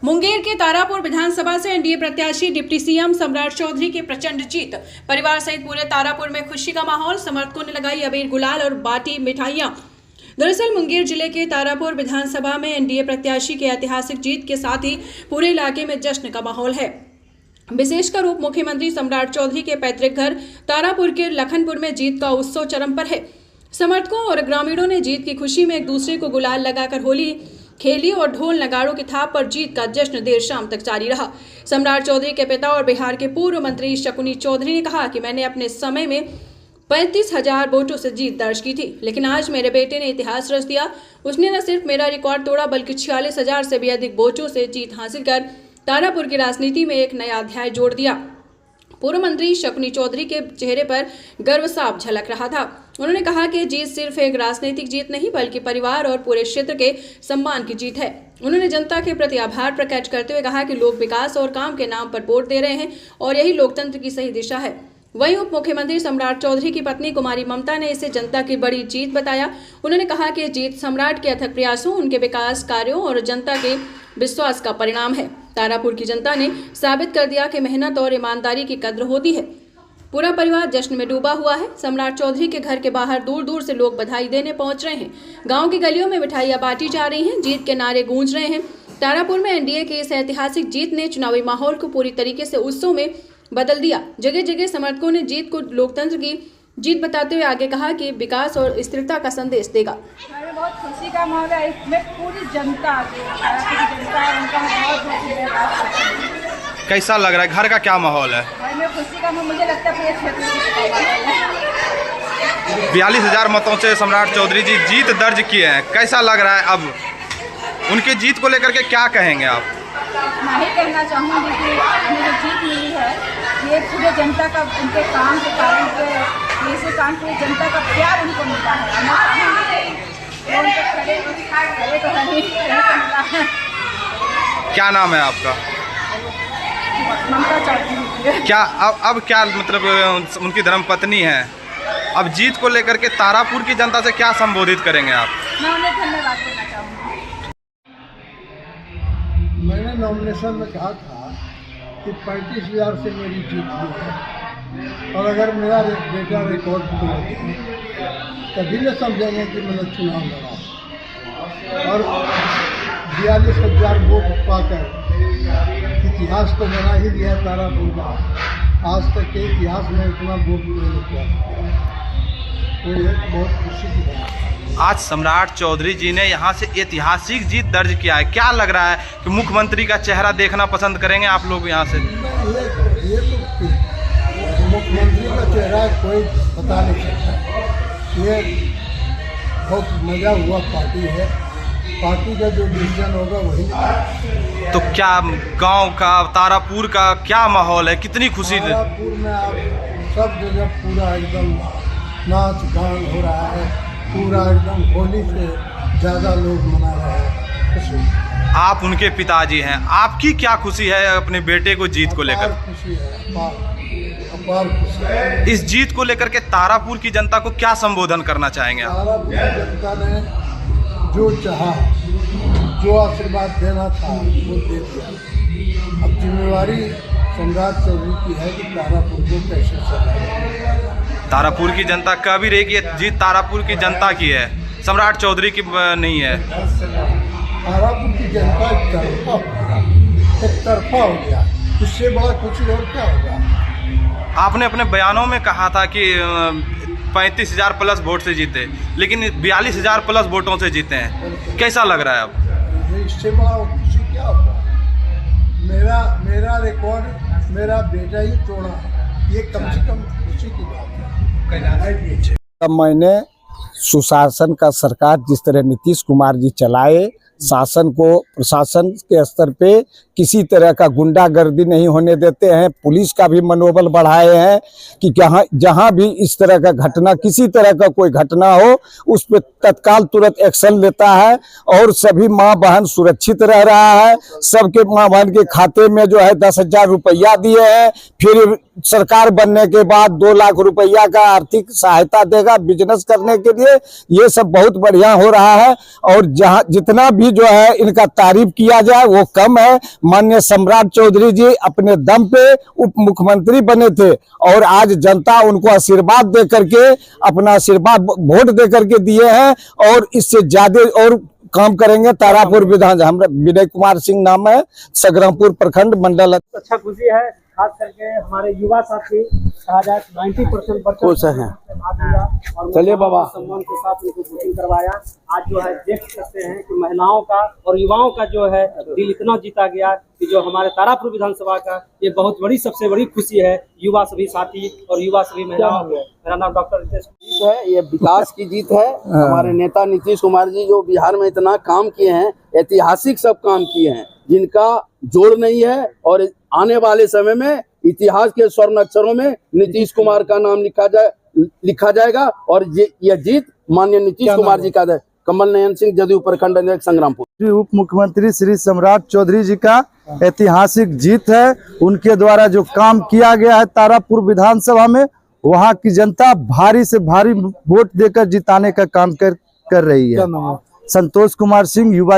मुंगेर के तारापुर विधानसभा से एनडीए प्रत्याशी डिप्टी सीएम सम्राट चौधरी की प्रचंड जीत। परिवार सहित पूरे तारापुर में खुशी का माहौल। समर्थकों ने लगाई अबीर गुलाल और बांटी मिठाइयां। दरअसल मुंगेर जिले के तारापुर विधानसभा में एनडीए प्रत्याशी की ऐतिहासिक जीत के साथ ही पूरे इलाके में जश्न का माहौल है। विशेषकर उप मुख्यमंत्री सम्राट चौधरी के पैतृक घर तारापुर के लखनपुर में जीत का उत्सव चरम पर है। समर्थकों और ग्रामीणों ने जीत की खुशी में एक दूसरे को गुलाल लगाकर होली खेली और ढोल नगाड़ों की थाप पर जीत का जश्न देर शाम तक जारी रहा। सम्राट चौधरी के पिता और बिहार के पूर्व मंत्री शकुनी चौधरी ने कहा कि मैंने अपने समय में 35,000 वोटों से जीत दर्ज की थी, लेकिन आज मेरे बेटे ने इतिहास रच दिया। उसने न सिर्फ मेरा रिकॉर्ड तोड़ा बल्कि 46,000 से भी अधिक वोटों से जीत हासिल कर तारापुर की राजनीति में एक नया अध्याय जोड़ दिया। पूर्व मंत्री शकुनी चौधरी के चेहरे पर गर्व साफ झलक रहा था। उन्होंने कहा कि जीत सिर्फ एक राजनीतिक जीत नहीं बल्कि परिवार और पूरे क्षेत्र के सम्मान की जीत है। उन्होंने जनता के प्रति आभार प्रकट करते हुए कहा कि लोग विकास और काम के नाम पर वोट दे रहे हैं और यही लोकतंत्र की सही दिशा है। वहीं उप मुख्यमंत्री सम्राट चौधरी की पत्नी कुमारी ममता ने इसे जनता की बड़ी जीत बताया। उन्होंने कहा कि जीत सम्राट के अथक प्रयासों, उनके विकास कार्यों और जनता के विश्वास का परिणाम है। तारापुर की जनता ने साबित कर दिया कि मेहनत और ईमानदारी की कद्र होती है। पूरा परिवार जश्न में डूबा हुआ है। सम्राट चौधरी के घर के बाहर दूर दूर से लोग बधाई देने पहुंच रहे हैं। गांव की गलियों में मिठाइयां बांटी जा रही हैं, जीत के नारे गूंज रहे हैं। तारापुर में एनडीए की इस ऐतिहासिक जीत ने चुनावी माहौल को पूरी तरीके से उत्सव में बदल दिया। जगह जगह समर्थकों ने जीत को लोकतंत्र की जीत बताते हुए आगे कहा कि विकास और स्थिरता का संदेश देगा। बहुत खुशी का माहौल है। इसमें पूरी जनता कैसा लग रहा है? घर का क्या माहौल है? घर में खुशी का माहौल मुझे लगता है पूरे क्षेत्र में 42,000 मतों से सम्राट चौधरी जी जीत दर्ज किए हैं। कैसा लग रहा है? अब उनके जीत को लेकर के क्या कहेंगे आप? मैं ही कहना चाहूँगी कि मुझे जीत मिली है ये पूरे जनता का, उनके काम के कारण ऐसे काम पूरी जनता का प्यार उनको मिला है। क्या नाम है आपका? ममता चौधरी। क्या अब क्या मतलब उनकी धर्मपत्नी है, अब जीत को लेकर के तारापुर की जनता से क्या संबोधित करेंगे आप? मैं उन्हें धन्यवाद देना चाहूँगी। मैंने नॉमिनेशन में कहा था कि 35,000 से मेरी जीत हुई है और अगर मेरा बेटा रिकॉर्ड तोड़ दे तभी न समझेंगे कि मैंने चुनाव लड़ा। और 42,000 वोट पाकर इतिहास तो बना ही दिया तारापुर का। आज तक के इतिहास में इतना वोट नहीं किया, तो ये बहुत खुशी की बात है। आज सम्राट चौधरी जी ने यहाँ से ऐतिहासिक जीत दर्ज किया है। क्या लग रहा है कि मुख्यमंत्री का चेहरा देखना पसंद करेंगे आप लोग यहाँ से? ये तो मुख्यमंत्री का चेहरा कोई पता नहीं सकता। ये बहुत मजा हुआ पार्टी है, पार्टी का जो डिसीजन होगा वही। तो क्या गांव का, तारापुर का क्या माहौल है? कितनी खुशी? तारापुर में आप सब जगह पूरा एकदम नाच गान हो रहा है, पूरा एकदम होली से ज़्यादा लोग मना रहे हैं खुशी। आप उनके पिताजी हैं, आपकी क्या खुशी है अपने बेटे को जीत को लेकर? खुशी है, अपार खुशी है। इस जीत को लेकर के तारापुर की जनता को क्या संबोधन करना चाहेंगे आप? तारापुर की जनता ने जो चाहा, जो आशीर्वाद देना था वो दे दिया। अब जिम्मेवारी सम्राट चौधरी की है कि तारापुर को कैसे सजाए। तारापुर की जनता का भी रही कि जीत तारापुर की जनता की है, सम्राट चौधरी की नहीं है। तारापुर की जनता एक तरफा हो गया, इससे बड़ा खुशी और क्या होगा? आपने अपने बयानों में कहा था कि 35,000 प्लस वोट से जीते, लेकिन 42,000 प्लस वोटों से जीते हैं। कैसा लग रहा है अब? इससे बड़ा खुशी क्या होगा? मेरा रिकॉर्ड मेरा बेटा ही तोड़ा, ये कम से कम खुशी की बात है। तब मैंने सुशासन का सरकार जिस तरह नीतीश कुमार जी चलाए, शासन को, प्रशासन के स्तर पे किसी तरह का गुंडागर्दी नहीं होने देते हैं। पुलिस का भी मनोबल बढ़ाए हैं कि जहां भी इस तरह का घटना, किसी तरह का कोई घटना हो उस पर तत्काल तुरंत एक्शन लेता है और सभी माँ बहन सुरक्षित रह रहा है। सबके माँ बहन के खाते में जो है 10,000 रुपया दिए हैं। फिर सरकार बनने के बाद 2 लाख रुपया का आर्थिक सहायता देगा बिजनेस करने के लिए। ये सब बहुत बढ़िया हो रहा है और जहाँ जितना भी भी जो है इनका तारीफ किया जाए वो कम है। माननीय सम्राट चौधरी जी अपने दम पे उप मुख्यमंत्री बने थे और आज जनता उनको आशीर्वाद दे करके अपना आशीर्वाद वोट दे करके दिए हैं और इससे ज्यादा और काम करेंगे। तारापुर विधान, हमरा विनय कुमार सिंह नाम है, संग्रामपुर प्रखंड मंडल। अच्छा खुशी है, खास करके हमारे युवा साथी कहा जाए 90% खुश हैं। चलिए बाबा सम्मान के साथ उनको वोटिंग करवाया। आज जो है देख सकते हैं कि महिलाओं का और युवाओं का जो है दिल इतना जीता गया कि जो हमारे तारापुर विधानसभा का ये बहुत बड़ी सबसे बड़ी खुशी है युवा सभी साथी और युवा सभी महिलाओं को। मेरा नाम डॉक्टर रितेश है, ये विकास की जीत है। हमारे नेता नीतीश कुमार जी जो बिहार में इतना काम किए हैं, ऐतिहासिक सब काम किए हैं जिनका जोड़ नहीं है और आने वाले समय में इतिहास के स्वर्ण अक्षरों में नीतीश कुमार का नाम लिखा जाएगा और यह जीत माननीय नीतीश कुमार जी का है। कमल नयन सिंह, जदयू प्रखंड अध्यक्ष, संग्रामपुर। उप मुख्यमंत्री श्री सम्राट चौधरी जी का ऐतिहासिक जीत है। उनके द्वारा जो काम किया गया है तारापुर विधानसभा में, वहां की जनता भारी से भारी वोट देकर जिताने का काम कर रही है। संतोष कुमार सिंह, युवा